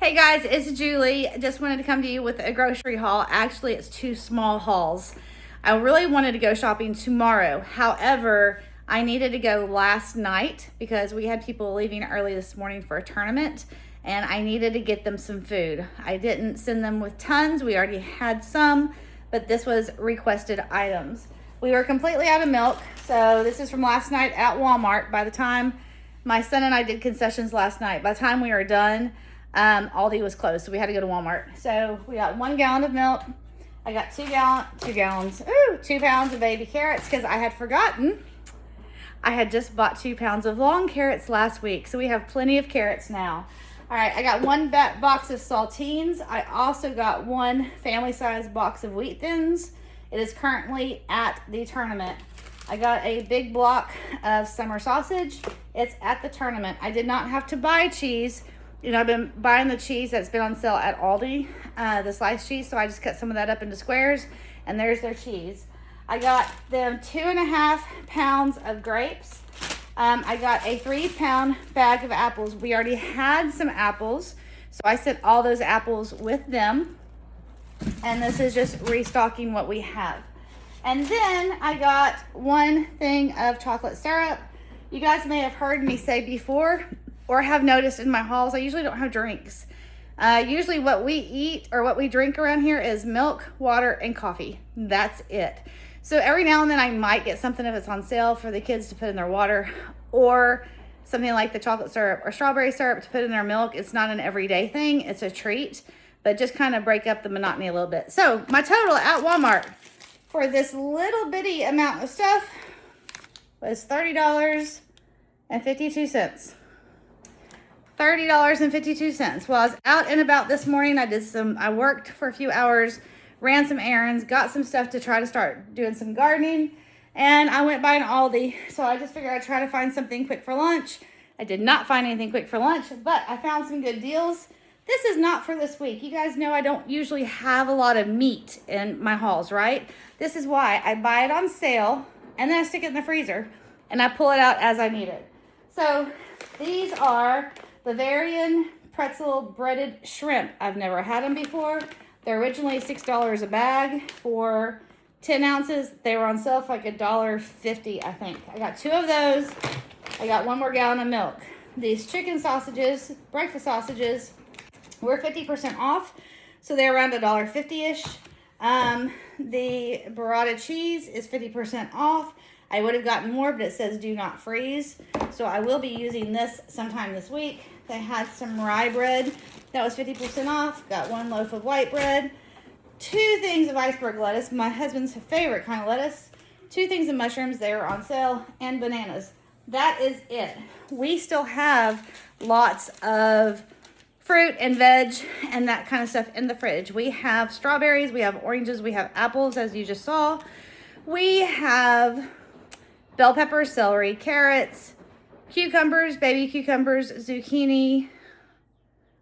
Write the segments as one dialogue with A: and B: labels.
A: Hey guys, it's Julie. Just wanted to come to you with a grocery haul. Actually, it's two small hauls. I really wanted to go shopping tomorrow. However, I needed to go last night because we had people leaving early this morning for a tournament and I needed to get them some food. I didn't send them with tons. We already had some, but this was requested items. We were completely out of milk. So this is from last night at Walmart. By the time my son and I did concessions last night, by the time we were done, Aldi was closed, so we had to go to Walmart. So we got 1 gallon of milk. I got 2 pounds of baby carrots because I had forgotten. I had just bought 2 pounds of long carrots last week, so we have plenty of carrots now. All right, I got 1 box of saltines. I also got 1 family-size box of wheat thins. It is currently at the tournament. I got a big block of summer sausage. It's at the tournament. I did not have to buy cheese. You know, I've been buying the cheese that's been on sale at Aldi, the sliced cheese, so I just cut some of that up into squares, and there's their cheese. I got them 2.5 pounds of grapes. I got a 3-pound bag of apples. We already had some apples, so I sent all those apples with them, and this is just restocking what we have. And then I got 1 thing of chocolate syrup. You guys may have heard me say before, or have noticed in my hauls, I usually don't have drinks. Usually what we eat or what we drink around here is milk, water, and coffee. That's it. So every now and then I might get something if it's on sale for the kids to put in their water, or something like the chocolate syrup or strawberry syrup to put in their milk. It's not an everyday thing, it's a treat, but just kind of break up the monotony a little bit. So my total at Walmart for this little bitty amount of stuff was $30.52. $30.52. Well, I was out and about this morning. I worked for a few hours, ran some errands, got some stuff to try to start doing some gardening, and I went by an Aldi. So I just figured I'd try to find something quick for lunch. I did not find anything quick for lunch, but I found some good deals. This is not for this week. You guys know I don't usually have a lot of meat in my hauls, right? This is why I buy it on sale, and then I stick it in the freezer, and I pull it out as I need it. So these are Bavarian pretzel breaded shrimp. I've never had them before. They're originally $6 a bag for 10 ounces. They were on sale for like $1.50, I think. I got 2 of those. I got 1 more gallon of milk. These chicken sausages, breakfast sausages, were 50% off. So they're around $1.50-ish. The burrata cheese is 50% off. I would have gotten more, but it says do not freeze. So I will be using this sometime this week. They had some rye bread that was 50% off. Got 1 loaf of white bread. 2 things of iceberg lettuce, my husband's favorite kind of lettuce. 2 things of mushrooms, they were on sale, and bananas. That is it. We still have lots of fruit and veg and that kind of stuff in the fridge. We have strawberries, we have oranges, we have apples, as you just saw. We have bell peppers, celery, carrots, cucumbers, baby cucumbers, zucchini.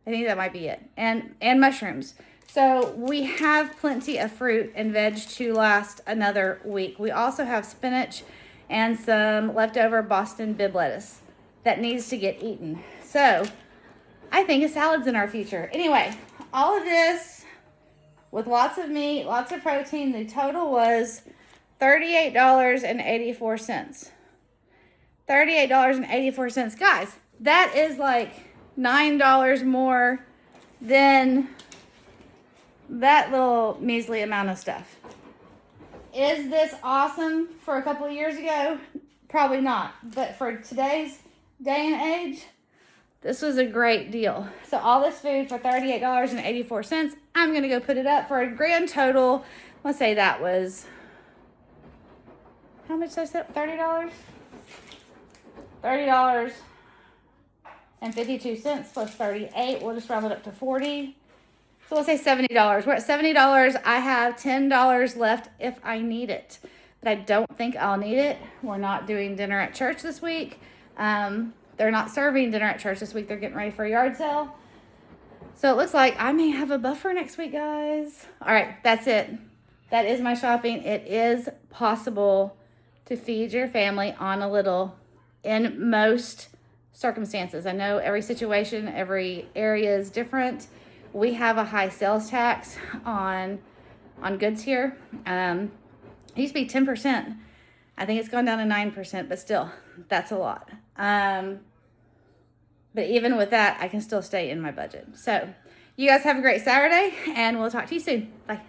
A: I think that might be it. And mushrooms. So we have plenty of fruit and veg to last another week. We also have spinach and some leftover Boston bib lettuce that needs to get eaten. So I think a salad's in our future. Anyway, all of this with lots of meat, lots of protein. The total was $38.84. $38.84. Guys, that is like $9 more than that little measly amount of stuff. Is this awesome for a couple of years ago? Probably not. But for today's day and age, this was a great deal. So all this food for $38.84. I'm going to go put it up for a grand total. Let's say that was, how much did I say? $30? $30.52 plus 38. We'll just round it up to 40. So we'll say $70. We're at $70. I have $10 left if I need it. But I don't think I'll need it. We're not doing dinner at church this week. They're not serving dinner at church this week. They're getting ready for a yard sale. So it looks like I may have a buffer next week, guys. All right, that's it. That is my shopping. It is possible to feed your family on a little in most circumstances. I know every situation, every area is different. We have a high sales tax on goods here. It used to be 10%. I think it's gone down to 9%, but still, that's a lot. But even with that, I can still stay in my budget. So you guys have a great Saturday, and we'll talk to you soon. Bye.